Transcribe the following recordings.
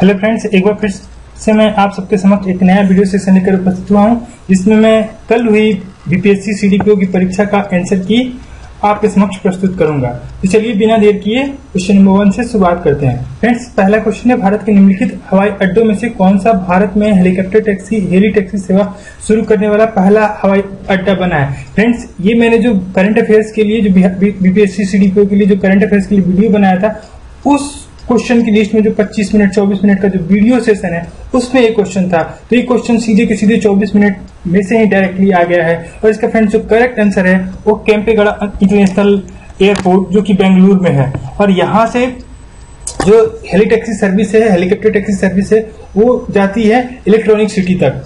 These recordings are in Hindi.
हेलो फ्रेंड्स, एक बार फिर से मैं आप सबके समक्ष एक नया वीडियो सेशन लेकर उपस्थित हुआ हूं, जिसमें मैं कल हुई बीपीएससी सीडीपीओ की परीक्षा का आंसर की आपके समक्ष प्रस्तुत करूंगा। तो चलिए बिना देर किए क्वेश्चन नंबर 1 से शुरुआत करते हैं। फ्रेंड्स, पहला क्वेश्चन है, भारत के निम्नलिखित हवाई अड्डों में से कौन सा भारत में हेलीकॉप्टर टैक्सी हेली टैक्सी सेवा शुरू करने वाला पहला हवाई अड्डा बना है। फ्रेंड्स, ये मैंने जो करंट अफेयर्स के लिए, जो बीपीएससी सीडीपीओ के लिए जो करंट अफेयर्स के लिए वीडियो बनाया था, उस क्वेश्चन की लिस्ट में जो 25 मिनट 24 मिनट का जो वीडियो सेशन है उसमें एक क्वेश्चन था। तो ये क्वेश्चन सीधे के सीधे 24 मिनट में से ही डायरेक्टली आ गया है। और इसका फ्रेंड्स जो करेक्ट आंसर है वो केम्पेगौड़ा इंटरनेशनल एयरपोर्ट जो कि बेंगलुरु में है। और यहाँ से जो हेली टैक्सी सर्विस है, हेलीकॉप्टर टैक्सी सर्विस है, वो जाती है इलेक्ट्रॉनिक सिटी तक।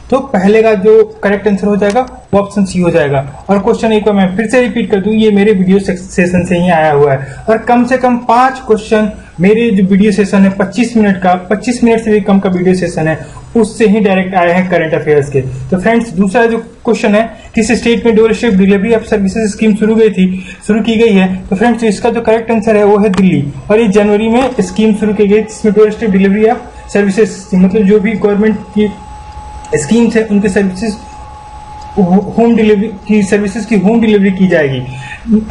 तो पहले का जो करेक्ट आंसर हो जाएगा वो ऑप्शन सी हो जाएगा। और क्वेश्चन एक बार मैं फिर से रिपीट कर दूं, ये मेरे वीडियो सेशन से ही आया हुआ है। और कम से कम 5 क्वेश्चन मेरे जो वीडियो सेशन है 25 मिनट का, 25 मिनट से भी कम का वीडियो सेशन है, उससे ही डायरेक्ट आए हैं करंट अफेयर्स के। तो फ्रेंड्स, दूसरा जो क्वेश्चन है, किस स्टेट में door step delivery of services scheme शुरू की गई है। तो फ्रेंड्स, इसका जो करेक्ट आंसर है वो है दिल्ली। और ये जनवरी में स्कीम शुरू की गई, जिसमें door step delivery of services, मतलब जो भी गवर्नमेंट की स्कीम्स है उनके सर्विसेज होम डिलीवरी की सर्विसेज की होम डिलीवरी की जाएगी।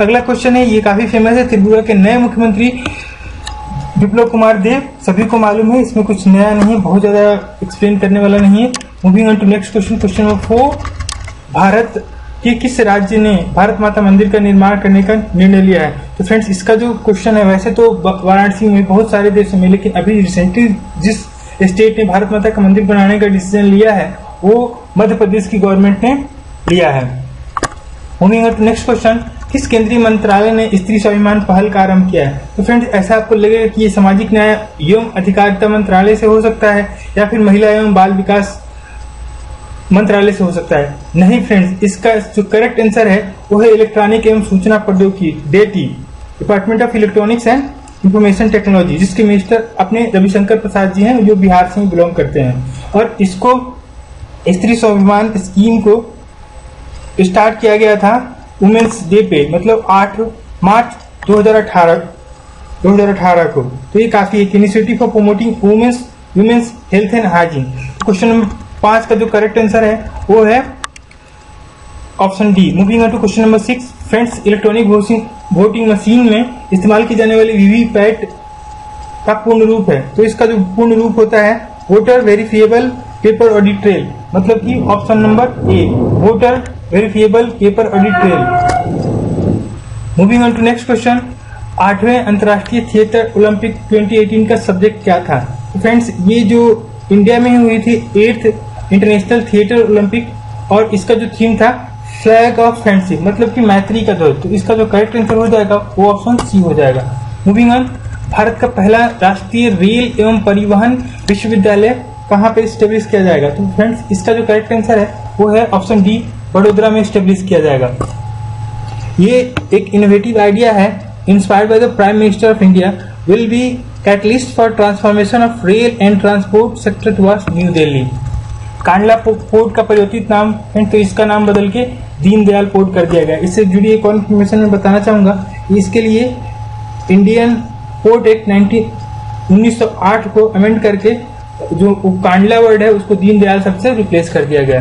अगला क्वेश्चन है, ये काफी फेमस है, त्रिपुरा के नए मुख्यमंत्री विप्लव कुमार देव, सभी को मालूम है, इसमें कुछ नया नहीं है, बहुत ज्यादा एक्सप्लेन करने वाला नहीं है। Moving on to next question, question number 4, Bharat के किस राज्य ने भारत माता मंदिर का निर्माण करने का निर्णय लिया है। तो फ्रेंड्स, इसका जो क्वेश्चन है, वैसे तो वाराणसी में बहुत सारे देशों में, लेकिन अभी रिसेंटली जिस स्टेट ने भारत माता का मंदिर बनाने का डिसीजन लिया है वो मध्य प्रदेश की गवर्नमेंट ने लिया है। Moving on to next question, किस केंद्रीय मंत्रालय ने स्त्री स्वाभिमान पहल का आरंभ किया है। तो फ्रेंड्स, ऐसा आपको लगेगा कि ये सामाजिक न्याय एवं अधिकारिता मंत्रालय से हो सकता है या फिर महिला एवं बाल विकास मंत्रालय से हो सकता है। नहीं फ्रेंड्स, इसका जो करेक्ट आंसर है वो है इलेक्ट्रॉनिक एवं सूचना प्रौद्योगिकी, deity, department of electronics and information technology, जिसके मिनिस्टर अपने रविशंकर प्रसाद जी हैं, जो बिहार से ही बिलोंग करते हैं। और इसको स्त्री स्वाभिमान स्कीम को स्टार्ट किया गया था वुमेन्स डे पे, मतलब 8 मार्च 2018 को। तो ये काफी एक initiative for promoting women's health and hygiene. Question number 5 का जो करेक्ट आंसर है वो है option D. Moving on to question number 6, friends, electronic voting machine में इस्तेमाल की जाने वाली वीवीपैट का पूर्ण रूप है। तो इसका जो पूर्ण रूप होता है voter verifiable paper audit trail, मतलब कि option number A, voter verifiable paper audit trail. Moving on to next question, 8वें अंतर्राष्ट्रीय थिएटर ओलंपिक 2018 का सब्जेक्ट क्या था। तो फ्रेंड्स, ये जो इंडिया में हुई थी 8th इंटरनेशनल थिएटर ओलंपिक, और इसका जो थीम था फ्लैग ऑफ फ्रेंडशिप, मतलब कि मैत्री का ध्वज। तो इसका जो करेक्ट आंसर हो जाएगा वो ऑप्शन सी हो जाएगा। मूविंग ऑन, भारत का पहला राष्ट्रीय रेल एवं परिवहन विश्वविद्यालय कहाँ पे स्टेब्लिश किया जाएगा। तो फ्रेंड्स, इसका जो करेक्ट आंसर है वो है ऑप्शन डी, वडोदरा में स्टेब्लिश किया जाएगा। ये एक इनोवेटिव आइडिया है, inspired by the prime minister of India, will be catalyst for transformation of rail and transport sector towards new Delhi. Kandla port का परिवर्तित नाम है, तो इसका नाम बदल के दीनदयाल पोर्ट कर दिया गया। इससे जुड़ी एक और इन्फॉर्मेशन मैं बताना चाहूंगा, इसके लिए इंडियन पोर्ट एक्ट 1908 को अमेंड करके जो कांडला वर्ड है उसको दीनदयाल शब्द से रिप्लेस कर दिया गया।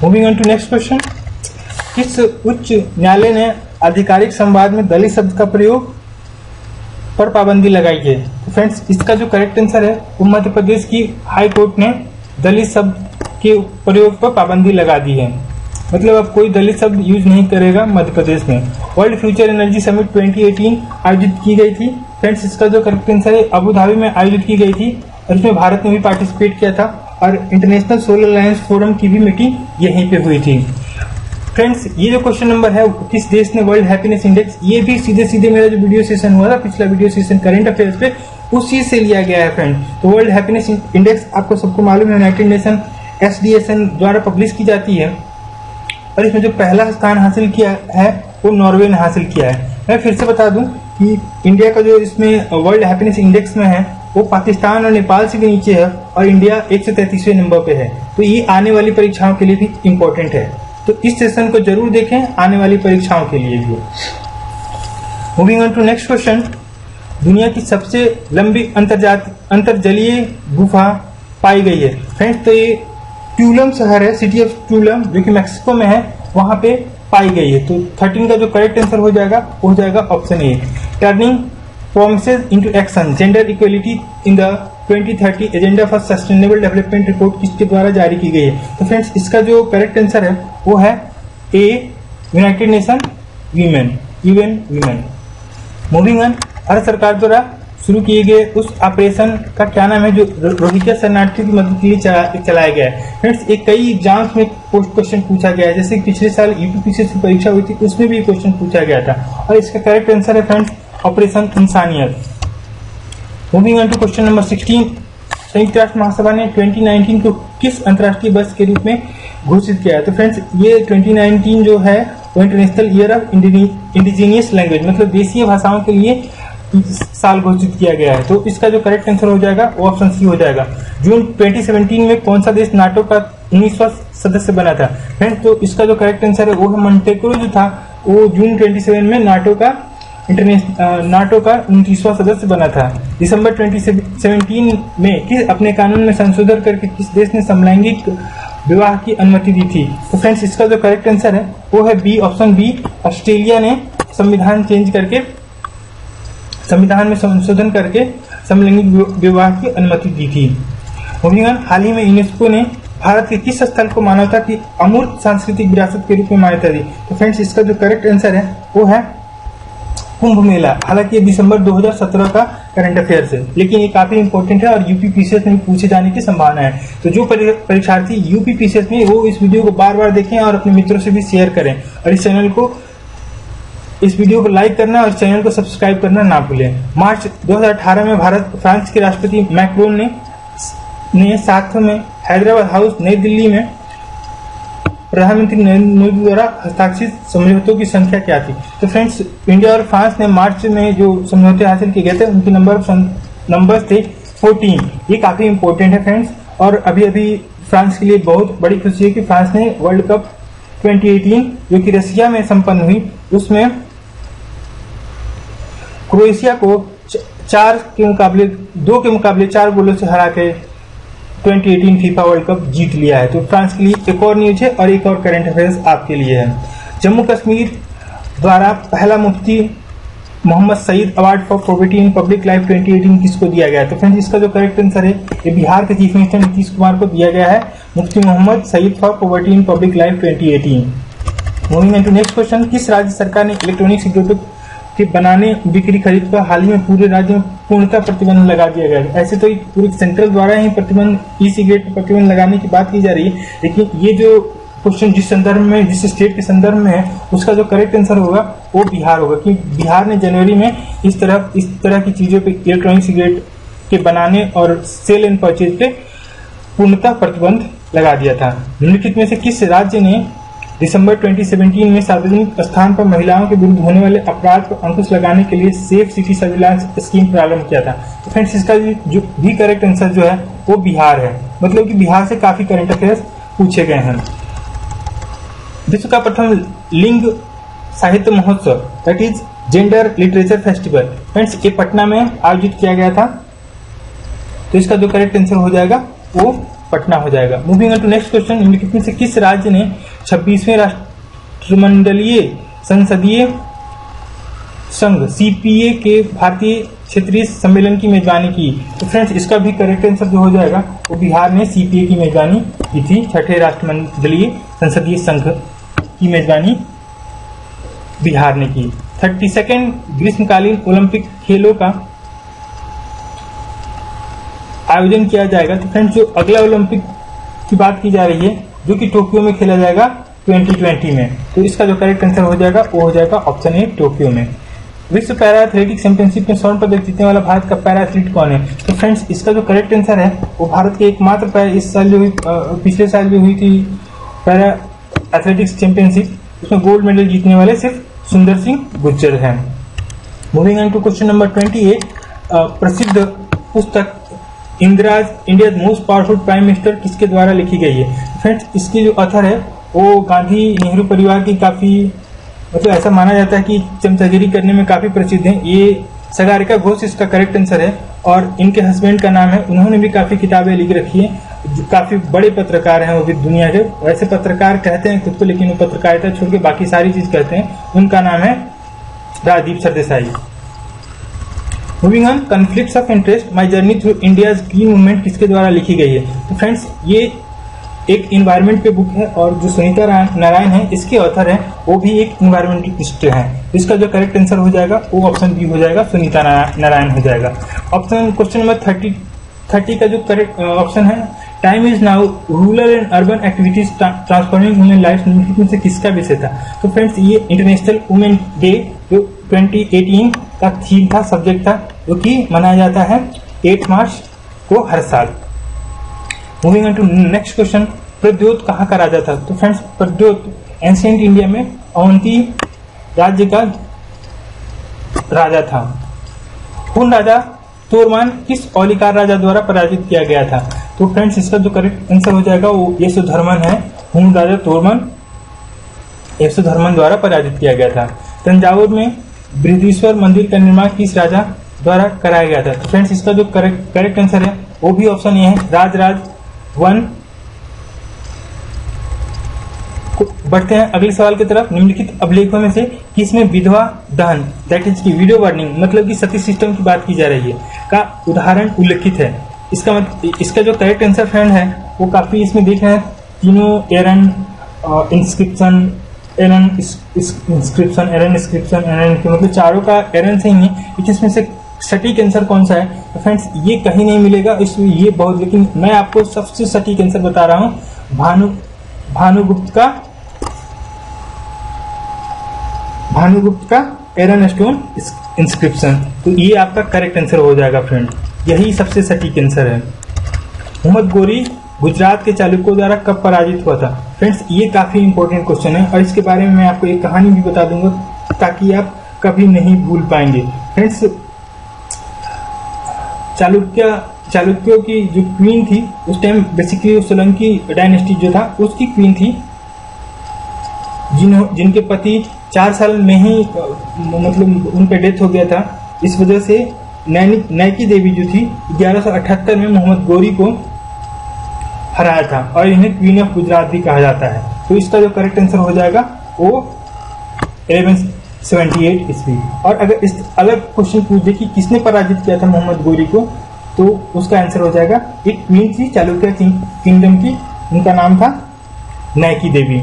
Moving on to next question, किस उच्च न्यायालय ने आधिकारिक संवाद में दलित शब्द का प्रयोग पर पाबंदी लगाई है। तो फ्रेंड्स, इसका जो करेक्ट आंसर है वो मध्य प्रदेश की हाई कोर्ट ने दलित शब्द के प्रयोग पर पाबंदी लगा दी है, मतलब अब कोई दलित शब्द यूज नहीं करेगा मध्य प्रदेश में। वर्ल्ड फ्यूचर एनर्जी समिट 2018 आयोजित की गई थी। फ्रेंड्स, इसका जो करेक्ट आंसर है अबू धाबी में आयोजित की गई थी, और इसमें भारत ने भी पार्टिसिपेट किया था, और इंटरनेशनल सोलर अलायंस फोरम की भी मीटिंग यहीं पे हुई थी। फ्रेंड्स, ये जो क्वेश्चन नंबर है, किस देश ने वर्ल्ड हैप्पीनेस इंडेक्स, ये भी सीधे मेरा जो वीडियो सेशन हुआ था, पिछला वीडियो सेशन करंट अफेयर्स पे, उसी से लिया गया है फ्रेंड। तो वर्ल्ड हैप्पीनेस इंडेक्स आपको सबको मालूम है, यूनाइटेड नेशन SDSN द्वारा पब्लिश की जाती है, और इसमें जो पहला स्थान हासिल किया है वो नॉर्वे ने हासिल किया है। मैं फिर से बता दूं कि इंडिया का जो इसमें वर्ल्ड हैप्पीनेस इंडेक्स में है वो पाकिस्तान और नेपाल से भी नीचे है, और इंडिया 133वें नंबर पे है। तो ये आने वाली परीक्षाओं के लिए भी इम्पोर्टेंट है, तो इस सेशन को जरूर देखें आने वाली परीक्षाओं के लिए भी। Moving on to next question, दुनिया की सबसे लंबी अंतर्जलीय गुफा पाई गई है। फ्रेंड्स, तो ये ट्यूलम शहर है, सिटी ऑफ ट्यूलम, जो कि मैक्सिको में है, वहां पे पाई गई है। तो 13 का जो करेक्ट आंसर हो जाएगा वो हो जाएगा option A. Turning promises into action gender equality in the 2030 agenda for sustainable development report किसके द्वारा जारी की गई है? तो फ्रेंड्स, इसका जो करेक्ट आंसर है वो है A, United Nation Women. Moving on, Bharat सरकार द्वारा शुरू किए गए उस ऑपरेशन का क्या नाम है जो रोहिंग्या शरणार्थियों की मदद के लिए चलाया गया है? फ्रेंड्स, एक कई एग्जाम्स में क्वेश्चन पूछा गया है, जैसे पिछले साल यूपीपीसीएससी की परीक्षा हुई थी, उसमें भी क्वेश्चन पूछा गया था, और इसका करेक्ट आंसर है फ्रेंड्स ऑपरेशन इंसानियत। Moving on to question number 16, संयुक्त राष्ट्र महासभा ने 2019 को किस अंतर्राष्ट्रीय वर्ष के रूप में घोषित किया है? तो फ्रेंड्स, ये 2019 जो है वो international year of indigenous language, मतलब देशीय भाषाओं के लिए साल घोषित किया गया है। तो इसका जो करेक्ट आंसर हो जाएगा वो ऑप्शन सी हो जाएगा। जून 2017 में कौन सा देश नाटो का 19वां सदस्य बना था? फ्रेंड्स, तो इसका जो करेक्ट आंसर है वो है मोंटेनेग्रो, जो था वो जून 27 में नाटो का 29वां सदस्य बना था। दिसंबर 2017 में अपने कानून में संशोधन करके किस देश ने समलैंगिक विवाह की अनुमति दी थी? तो फ्रेंड्स, इसका जो करेक्ट आंसर है वो है बी, ऑप्शन बी। ऑस्ट्रेलिया ने संविधान में संशोधन करके समलैंगिक विवाह की अनुमति दी थी। मूविंग ऑन, हाल ही में यूनेस्को ने भारत के किस स्थल को मानवता की अमूर्त सांस्कृतिक विरासत के रूप में मान्यता दी? तो फ्रेंड्स, इसका जो करेक्ट आंसर है वो है कुंभ मेला। हालांकि ये दिसंबर 2017 का करंट अफेयर्स है, लेकिन ये काफी इंपॉर्टेंट है और यूपीपीसीएस में पूछे जाने की संभावना है। तो जो परीक्षार्थी यूपीपीसीएस में, वो इस वीडियो को बार बार देखें और अपने मित्रों से भी शेयर करें, और इस वीडियो को लाइक करना और चैनल को सब्सक्राइब करना ना भूलें। मार्च 2018 में फ्रांस के राष्ट्रपति मैक्रोन ने साथ में हैदराबाद हाउस नई दिल्ली में प्रधानमंत्री नरेंद्र मोदी द्वारा हस्ताक्षरित समझौतों की संख्या क्या थी? तो फ्रेंड्स, इंडिया और फ्रांस ने मार्च में जो समझौते हासिल किए गए थे उनके नंबर्स थे 14। ये काफी इंपॉर्टेंट है फ्रेंड्स, और अभी फ्रांस के लिए बहुत बड़ी खुशी है कि फ्रांस ने वर्ल्ड कप 2018 जो कि रसिया में संपन्न हुई, उसमें क्रोएशिया को 2 के मुकाबले 4 गोलों से हरा के 2018 फीफा वर्ल्ड कप जीत लिया है। तो फ्रांस के लिए एक और न्यूज है और एक और करंट अफेयर्स आपके लिए है। जम्मू कश्मीर द्वारा पहला Mufti Mohammad Sayeed award for poverty in public life 2018 किसको दिया गया है? तो फ्रेंड्स, इसका जो करेक्ट आंसर है ये बिहार के चीफ मिनिस्टर नीतीश कुमार को दिया गया है, Mufti Mohammad Sayeed for poverty in public life 2018। Moving on to next question, किस राज्य सरकार ने इलेक्ट्रॉनिक सिगरेटों के बनाने, बिक्री, खरीद पर हाल ही में पूरे राज्य में पूर्णतः प्रतिबंध लगा दिया गया है? ऐसे तो पूरे सेंट्रल द्वारा ही प्रतिबंध, ई सिगरेट पर प्रतिबंध लगाने की बात की जा रही है, लेकिन ये जो क्वेश्चन जिस स्टेट के संदर्भ में है, उसका जो करेक्ट आंसर होगा वो बिहार होगा, क्योंकि बिहार ने जनवरी में इस तरह की चीजों पे, इलेक्ट्रॉनिक सिगरेट के बनाने और सेल एंड परचेज पे पूर्णतः प्रतिबंध लगा दिया था। निम्नलिखित में से किस राज्य ने दिसंबर 2017 में सार्वजनिक स्थान पर महिलाओं के विरुद्ध होने वाले अपराध पर अंकुश लगाने के लिए सेफ सिटी सर्विलांस स्कीम प्रारंभ किया था? तो फ्रेंड्स, इसका जो भी करेक्ट आंसर जो है वो बिहार है, मतलब कि बिहार से काफी करंट अफेयर्स पूछे गए हैं। विश्व का प्रथम लिंग साहित्य महोत्सव, that is gender literature festival, friends, ये पटना में आयोजित किया गया था। तो इसका जो करेक्ट आंसर हो जाएगा वो पटना हो जाएगा। Moving on to next question, निम्नलिखित में से किस राज्य ने 26वें राष्ट्रमंडलीय संसदीय संघ सीपीए के भारतीय क्षेत्रीय सम्मेलन की मेजबानी की? तो फ्रेंड्स, इसका भी करेक्ट आंसर जो हो जाएगा वो बिहार ने सीपीए की मेजबानी की थी। 6ठे राष्ट्रमंडलीय संसदीय संघ की मेजबानी बिहार ने की। 32वें ग्रीष्मकालीन ओलंपिक खेलों का आयोजन किया जाएगा? तो फ्रेंड्स, जो अगला ओलंपिक की बात की जा रही है जो कि टोक्यो में खेला जाएगा 2020 में, तो इसका जो करेक्ट आंसर हो जाएगा वो हो जाएगा ऑप्शन ए, टोक्यो में। विश्व पैरा एथलेटिक्स चैंपियनशिप में स्वर्ण पदक जीतने वाला भारत का पैरा एथलीट कौन है? तो फ्रेंड्स, इसका जो करेक्ट आंसर है वो भारत के एकमात्र इस साल जो हुई, पिछले साल जो हुई थी पैरा एथलेटिक्स चैंपियनशिप, उसमें गोल्ड मेडल जीतने वाले सिर्फ सुंदर सिंह गुर्जर हैं। Moving on to question number 28, प्रसिद्ध पुस्तक Indira's India most powerful prime minister किसके द्वारा लिखी गई है? फ्रेंड्स, इसकी जो ऑथर है वो गांधी नेहरू परिवार की काफी, मतलब ऐसा माना जाता है कि चमचागिरी करने में काफी प्रसिद्ध हैं। ये सागरिका घोष इसका करेक्ट आंसर है। और इनके हस्बैंड का नाम है, उन्होंने भी काफी किताबें लिख रखी है, जो काफी बड़े पत्रकार हैं वो भी दुनिया के। वैसे पत्रकार कहते हैं खुद को, लेकिन वो पत्रकारिता छोड़ के बाकी सारी चीज कहते हैं। उनका नाम है Rajdeep Sardesai. Moving on, conflicts of interest my journey through India's green movement किसके द्वारा लिखी गई है? तो फ्रेंड्स ये एक इन्वायरमेंट पे बुक है और जो सुनीता नारायण है इसके ऑथर है, वो भी एक इन्वायरमेंटलिस्ट है। इसका जो करेक्ट आंसर हो जाएगा वो ऑप्शन बी हो जाएगा, सुनीता नारायण हो जाएगा। ऑप्शन क्वेश्चन नंबर 30 का जो करेक्ट ऑप्शन है, time is now rural and urban activities transforming human life, निम्नलिखित में से किसका विषय था? तो फ्रेंड्स ये इंटरनेशनल वुमेन डे जो 2018 का थीम था, सब्जेक्ट था, जो कि मनाया जाता है 8 मार्च को हर साल। Moving on to next question, Pradyot कहाँ का राजा था? तो फ्रेंड्स प्रद्योत एंशिएंट इंडिया में अवंती राज्य का राजा था। हुन राजा तोरमान किस औलिकार राजा द्वारा पराजित किया गया था? तो फ्रेंड्स इसका जो करेक्ट आंसर हो जाएगा वो यशोधर्मन है। हुन राजा तोरमान यशोधर्मन द्वारा पराजित किया गया था। तंजावुर में बृहदीश्वर मंदिर का निर्माण किस राजा द्वारा कराया गया था? तो फ्रेंड्स इसका जो करेक्ट आंसर है वो भी ऑप्शन ए है, राजराज 1। बढ़ते हैं अगले सवाल की तरफ। निम्नलिखित अभिलेखों में से किसमें विधवा दहन दैट इज की वीडियो बर्निंग मतलब कि सती सिस्टम की बात की जा रही है का उदाहरण उल्लेखित है? इसका जो करेक्ट आंसर फ्रेंड है वो काफी इसमें देख रहे हैं, तीनों एरन इंस्क्रिप्शन एरन मतलब चारों का एरन से ही है, लेकिन इसमें से सटीक आंसर कौन सा है? तो फ्रेंड्स ये कहीं नहीं मिलेगा, इसलिए ये बहुत, लेकिन मैं आपको सबसे सटीक आंसर बता रहा हूँ, भानुगुप्त का एरन स्टोन इंस्क्रिप्शन। तो ये आपका करेक्ट आंसर हो जाएगा फ्रेंड, यही सबसे सटीक आंसर है। मोहम्मद गोरी गुजरात के चालुक्यों द्वारा कब पराजित हुआ था? फ्रेंड्स ये काफी इंपॉर्टेंट क्वेश्चन है और इसके बारे में मैं आपको एक कहानी भी बता दूंगा ताकि आप कभी नहीं भूल पाएंगे। फ्रेंड्स चालुक्यों की जो क्वीन थी उस टाइम बेसिकली सोलंकी डायनेस्टी जो था उसकी क्वीन थी, जिनके पति 4 साल में ही मतलब उनका डेथ हो गया था। इस वजह से नैकी देवी जो थी 1178 में मोहम्मद गोरी को हराया था और इन्हें क्वीन ऑफ गुजरात भी कहा जाता है। तो इसका जो करेक्ट आंसर हो जाएगा वो 1178 ईस्वी। और अगर इस अलग क्वेश्चन पूछ दे कि किसने पराजित किया था मोहम्मद गोरी को, तो उसका आंसर हो जाएगा एक क्वीन थी चालुक्य किंगडम की, उनका नाम था नैकी देवी।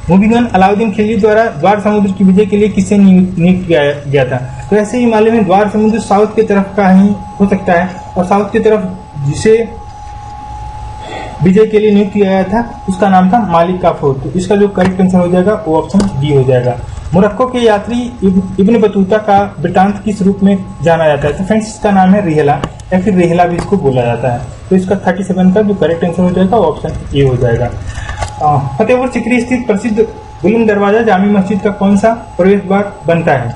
मूविंग ऑन, अलाउद्दीन खिलजी द्वारा द्वार समुद्र की विजय के लिए किसे नियुक्त किया गया था? तो ऐसे ही मालूम है द्वार समुद्र साउथ की तरफ का ही हो सकता है और साउथ की तरफ जिसे विजय के लिए नियुक्त किया गया था उसका नाम था मालिक काफूर। तो इसका जो करेक्ट आंसर हो जाएगा वो ऑप्शन डी हो जाएगा। मोरक्को के यात्री इब्न बतूता का वृत्तांत किस रूप में जाना जाता है? तो फ्रेंड्स इसका नाम है रिहला या फिर रेहला भी इसको बोला जाता है। तो इसका 37 का जो करेक्ट आंसर हो जाएगा ऑप्शन ए हो जाएगा। फतेहपुर सीकरी स्थित प्रसिद्ध बुलंद दरवाजा जामी मस्जिद का कौन सा प्रवेश द्वार बनता है?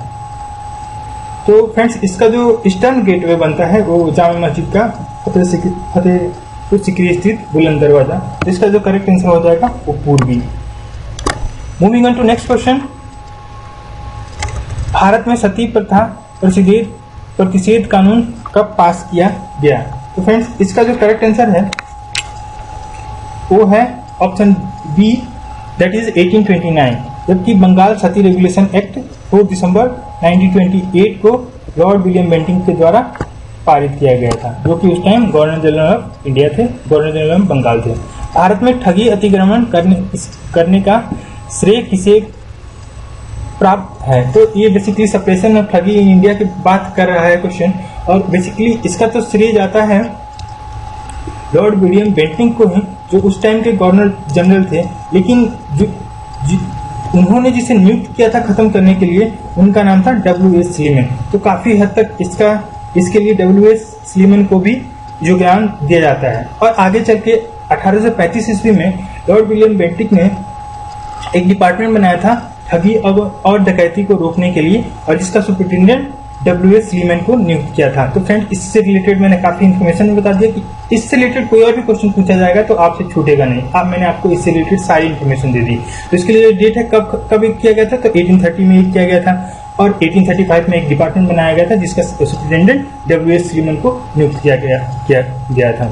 तो फ्रेंड्स इसका जो ईस्टर्न गेटवे बनता है वो जामी मस्जिद का फतेहपुर सीकरी स्थित बुलंद दरवाजा। इसका जो करेक्ट आंसर हो जाएगा वो पूर्वी। Moving on to next question, Bharat में सती प्रथा प्रतिषेध कानून कब पास किया गया? तो फ्रेंड्स इसका जो करेक्ट आंसर है वो है ऑप्शन बी दैट इज 1829, जबकि बंगाल सती रेगुलेशन एक्ट 4 दिसंबर 1928 को लॉर्ड विलियम बेंटिंक के द्वारा पारित किया गया था, जो कि उस time governor general of India थे, गवर्नर जनरल ऑफ बंगाल थे। भारत में ठगी अतिक्रमण करने का श्रेय किसे प्राप्त है? तो ये बेसिकली सप्रेशन ऑफ ठगी इन इंडिया की बात कर रहा है क्वेश्चन, और बेसिकली इसका तो श्रेय जाता है लॉर्ड विलियम बेंटिंक को ही, जो उस टाइम के गवर्नर जनरल थे, लेकिन उन्होंने जिसे नियुक्त किया था खत्म करने के लिए उनका नाम था W.S. स्लीमन। तो काफी हद तक इसके लिए W.S. स्लीमन को भी योगदान दिया जाता है। और आगे चल के 1835 ईस्वी में लॉर्ड विलियम बेंटिक ने एक डिपार्टमेंट बनाया था ठगी और डकैती को रोकने के लिए, और जिसका सुपरिटेंडेंट W.S. स्लीमन को नियुक्त किया था। तो फ्रेंड इससे रिलेटेड मैंने काफी इन्फॉर्मेशन बता दिया कि इससे रिलेटेड कोई और भी क्वेश्चन पूछा जाएगा तो आपसे छूटेगा नहीं। अब मैंने आपको इससे रिलेटेड सारी इन्फॉर्मेशन दे दी। तो इसके लिए डेट है कब किया गया था, तो 1830 में किया गया था। और 1835 में एक डिपार्टमेंट बनाया गया था जिसका सुप्रिटेंडेंट W.S. श्रीमन को नियुक्त किया गया था।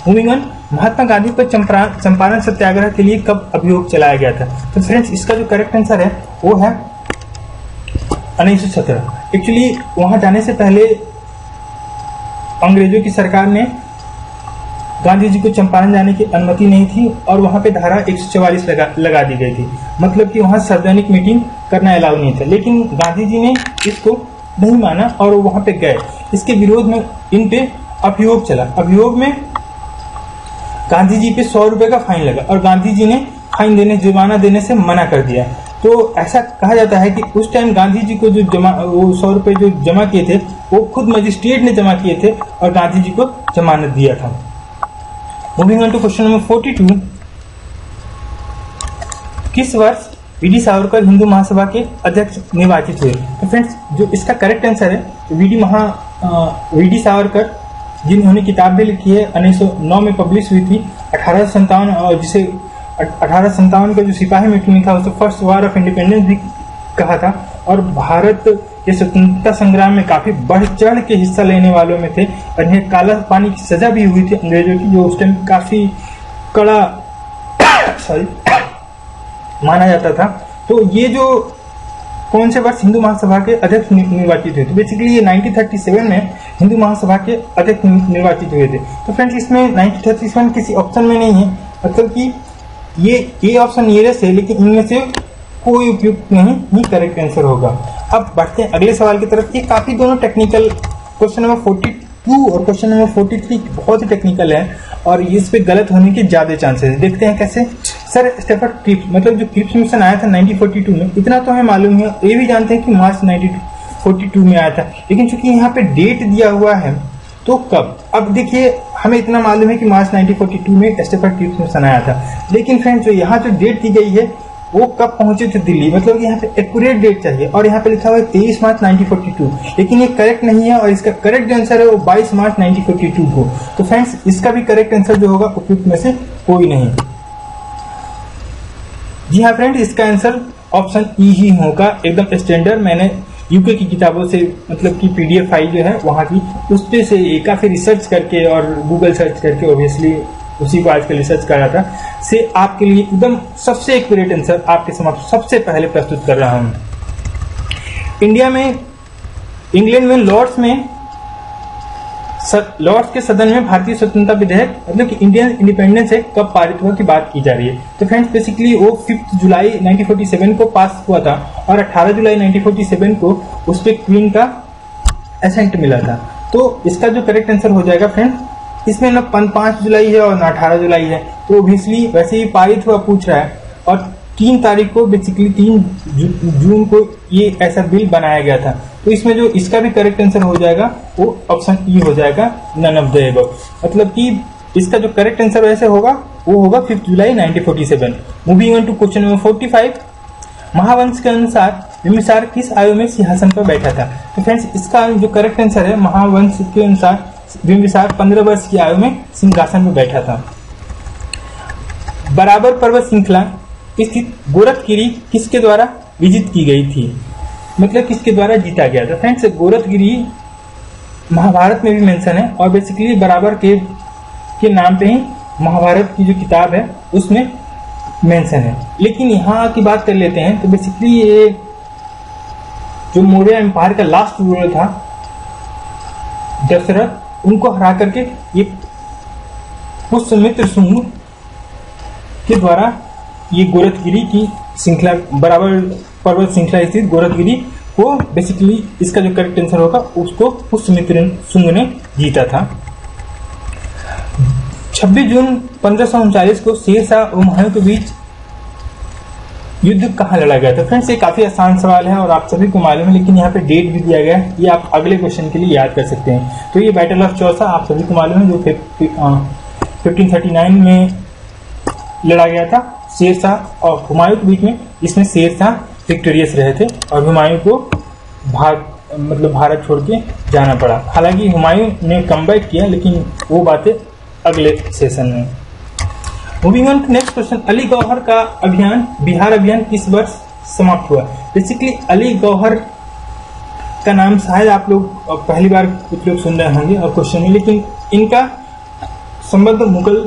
मूविंग ऑन, महात्मा गांधी पर चंपारण सत्याग्रह के लिए कब अभियोग चलाया गया था? तो फ्रेंड्स इसका जो करेक्ट आंसर है वो है 1917। एक्चुअली वहां जाने से पहले अंग्रेजों की सरकार ने गांधी जी को चंपारण जाने की अनुमति नहीं थी और वहां पे धारा 144 लगा दी गई थी, मतलब कि वहां सार्वजनिक मीटिंग करना अलाउ नहीं था। लेकिन गांधी जी ने इसको नहीं माना और वहां पे गए। इसके विरोध में इन पे अभियोग चला। अभियोग में गांधी जी पे 100 रुपए का फाइन लगा और गांधी जी ने फाइन देने, जुर्माना देने से मना कर दिया। तो ऐसा कहा जाता है कि उस टाइम गांधी जी को जो 100 रुपए जो जमा किए थे वो खुद मजिस्ट्रेट ने जमा किए थे और गांधी जी को जमानत दिया था। Moving on to question number 42, किस वर्ष वी.डी. सावरकर हिंदू महासभा के अध्यक्ष निर्वाचित हुए? तो फ्रेंड्स जो इसका करेक्ट आंसर है वी.डी. सावरकर, जिन्होंने किताब भी लिखी है 1909 में पब्लिश हुई थी 1857, और जिसे 1857 का जो सिपाही मीटिंग था उसे फर्स्ट वॉर ऑफ इंडिपेंडेंस भी कहा था और भारत के स्वतंत्रता संग्राम में काफी बढ़ चढ़ के हिस्सा लेने वालों में थे और इन्हें काला पानी की सजा भी हुई थी अंग्रेजों की, जो उस टाइम काफी कड़ा माना जाता था। तो ये जो कौन से वर्ष हिंदू महासभा के अध्यक्ष निर्वाचित हुए थे? बेसिकली ये 1937 में हिंदू महासभा के अध्यक्ष निर्वाचित हुए थे। तो फ्रेंड्स इसमें 1937 किसी ऑप्शन में नहीं है, मतलब कि ये ऑप्शन नियरेस्ट है, लेकिन इनमें से कोई उपयुक्त नहीं ही करेक्ट आंसर होगा। अब बढ़ते हैं अगले सवाल की तरफ। ये काफी दोनों टेक्निकल, क्वेश्चन नंबर 42 और क्वेश्चन नंबर 43 बहुत ही टेक्निकल है और इस पे गलत होने के ज्यादा चांसेस है। देखते हैं कैसे। सर स्टेफर्ड क्रिप्स, मतलब जो क्रिप्स मिशन आया था 1942 में, इतना तो हमें मालूम है, ये भी जानते हैं कि मार्च 1942 में आया था, लेकिन चूंकि यहाँ पे डेट दिया हुआ है तो कब। अब देखिए हमें इतना मालूम है कि मार्च 1942 में स्टेफर्ड क्रिप्स मिशन आया था, लेकिन फ्रेंड्स जो यहाँ जो डेट दी गई है वो कब पहुंचे थे दिल्ली, मतलब यहाँ पे एक्यूरेट डेट चाहिए और यहाँ पे लिखा हुआ है 23 मार्च 1942, लेकिन ये करेक्ट नहीं है और इसका करेक्ट आंसर है वो 22 मार्च 1942 को। तो फ्रेंड्स इसका भी करेक्ट आंसर जो होगा उपयुक्त में से कोई नहीं। जी हाँ फ्रेंड्स, इसका आंसर ऑप्शन ई ही होगा, एकदम स्टैंडर्ड। मैंने यूके की किताबों से, मतलब की PDF फाइल जो है वहां की, उस पे से काफी रिसर्च करके और गूगल सर्च करके ऑब्वियसली उसी को आजकल रिसर्च कर रहा था, से आपके लिए एकदम सबसे एक्यूरेट आंसर आपके समक्ष सबसे पहले प्रस्तुत कर रहा हूं। इंडिया में, इंग्लैंड में लॉर्ड्स के सदन में भारतीय स्वतंत्रता विधेयक, मतलब कि इंडियन इंडिपेंडेंस एक्ट कब पारित हुआ की बात की जा रही है। तो फ्रेंड्स बेसिकली वो 5 जुलाई 1947 को पास हुआ था और 18 जुलाई 1947 को उस पर क्वीन का एसेंट मिला था। तो इसका जो करेक्ट आंसर हो जाएगा फ्रेंड्स, इसमें न 5 जुलाई है और न 18 जुलाई है, तो ऑब्वियसली वैसे ही पारित हुआ पूछ रहा है और 3 तारीख को, बेसिकली 3 जून को ये ऐसा बिल बनाया गया था। तो इसमें जो इसका भी करेक्ट आंसर हो जाएगा वो ऑप्शन ई हो जाएगा, नन ऑफ द अबव। मतलब कि इसका जो करेक्ट आंसर वैसे होगा वो होगा 5 जुलाई 1947। Moving on to question number 45, Mahavamsa के अनुसार बिंबिसार किस आयु में सिंहासन पर बैठा था? तो फ्रेंड्स इसका जो करेक्ट आंसर है, महावंश के अनुसार बिंबिसार 15 वर्ष की आयु में सिंहासन पर बैठा था। बराबर पर्वत श्रृंखला स्थित गोरखगिरी किसके द्वारा विजित की गई थी, मतलब किसके द्वारा जीता गया था? फ्रेंड्स गोरखगिरी महाभारत में भी मेंशन है और बेसिकली बराबर के नाम पे ही महाभारत की जो किताब है उसमें मेंशन है। लेकिन यहाँ की बात कर लेते हैं तो बेसिकली ये जो मौर्य एम्पायर का लास्ट रूलर था दशरथ, उनको हरा करके ये पुष्यमित्र शुंग के द्वारा ये गोरखगिरी की श्रृंखला, बराबर पर्वत श्रृंखला स्थित गोरखगिरी को, बेसिकली इसका जो करेक्ट आंसर होगा उसको पुष्यमित्र शुंग ने जीता था। 26 जून 1539 को शेरशाह और हुमायूं के बीच युद्ध कहाँ लड़ा गया था? फ्रेंड्स ये काफी आसान सवाल है और आप सभी को मालूम है, लेकिन यहाँ पे डेट भी दिया गया है, ये आप अगले क्वेश्चन के लिए याद कर सकते हैं। तो ये बैटल ऑफ चौसा आप सभी को मालूम है, जो 1539 में लड़ा गया था शेरशाह और हुमायूं के बीच में, जिसमें शेरशाह विक्टोरियस रहे थे और हुमायूं को भारत छोड़ के जाना पड़ा। हालांकि हुमायूं ने कमबैक किया, लेकिन वो बातें अगले सेशन में। Moving on to next question, Ali Gauhar का अभियान, बिहार अभियान किस वर्ष समाप्त हुआ? बेसिकली अली गौहर का नाम शायद आप लोग पहली बार कुछ लोग सुन रहे होंगे और क्वेश्चन में, लेकिन इनका संबंध मुगल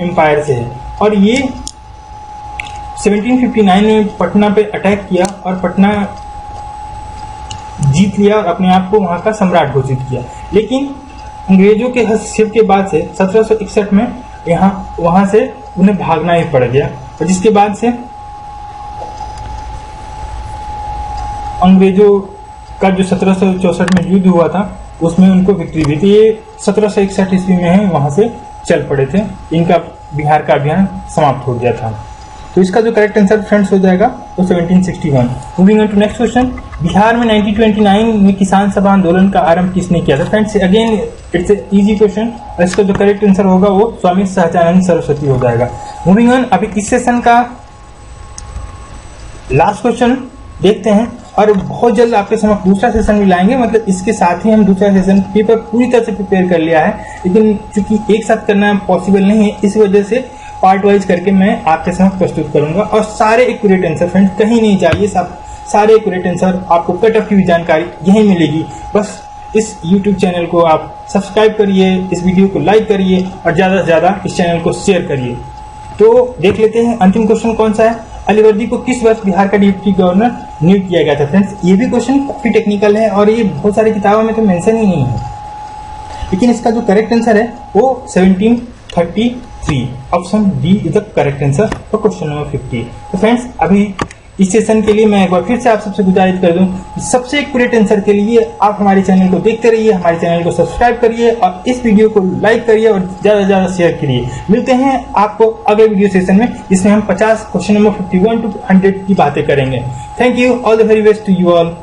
एम्पायर से है और ये 1759 में पटना पे अटैक किया और पटना जीत लिया और अपने आप को वहां का सम्राट घोषित किया। लेकिन अंग्रेजों के हस्तक्षेप के बाद से 1761 में वहां से उन्हें भागना ही पड़ गया और जिसके बाद से अंग्रेजों का जो 1764 में युद्ध हुआ था उसमें उनको विक्ट्री हुई थी। ये 1761 ईस्वी में है वहां से चल पड़े थे, इनका बिहार का अभियान समाप्त हो गया था। तो इसका जो करेक्ट आंसर फ्रेंड्स हो जाएगा वो 1761। Moving on to next question, Bihar में 1929 में किसान सभा आंदोलन का आरंभ किसने किया था? Friends again it's a easy question और इसका जो करेक्ट आंसर होगा वो स्वामी सहजानंद सरस्वती हो जाएगा। मूविंग ऑन, अभी इस सेशन का लास्ट क्वेश्चन देखते हैं और बहुत जल्द आपके समक्ष दूसरा सेशन भी लाएंगे, मतलब इसके साथ ही हम दूसरा सेशन पेपर पूरी तरह से प्रिपेयर कर लिया है, लेकिन चूंकि एक साथ करना पॉसिबल नहीं है इस वजह से पार्ट वाइज करके मैं आपके समक्ष प्रस्तुत करूंगा और सारे एक्यूरेट आंसर फ्रेंड्स कहीं नहीं चाहिए, सारे एक्यूरेट आंसर आपको कट ऑफ की भी जानकारी यहीं मिलेगी। बस इस YouTube चैनल को आप सब्सक्राइब करिए, इस वीडियो को लाइक करिए और ज्यादा से ज्यादा इस चैनल को शेयर करिए। तो देख लेते हैं अंतिम क्वेश्चन कौन सा है। अलीवर्दी को किस वर्ष बिहार का डिप्टी गवर्नर नियुक्त किया गया था? फ्रेंड्स ये भी क्वेश्चन काफी टेक्निकल है और ये बहुत सारी किताबों में तो मेंशन ही नहीं है, लेकिन इसका जो करेक्ट आंसर है वो 1733। Option D is the correct answer for question number 50। तो फ्रेंड्स अभी इस सेशन के लिए मैं एक बार फिर से आप सबसे गुजारिश कर दूं, सबसे एक्यूरेट आंसर के लिए आप हमारे चैनल को देखते रहिए, हमारे चैनल को सब्सक्राइब करिए और इस वीडियो को लाइक करिए और ज्यादा से ज्यादा शेयर करिए। मिलते हैं आपको अगले वीडियो सेशन में जिसमें हम 50 क्वेश्चन नंबर 51 to 100 की बातें करेंगे। Thank you, all the very best to you all.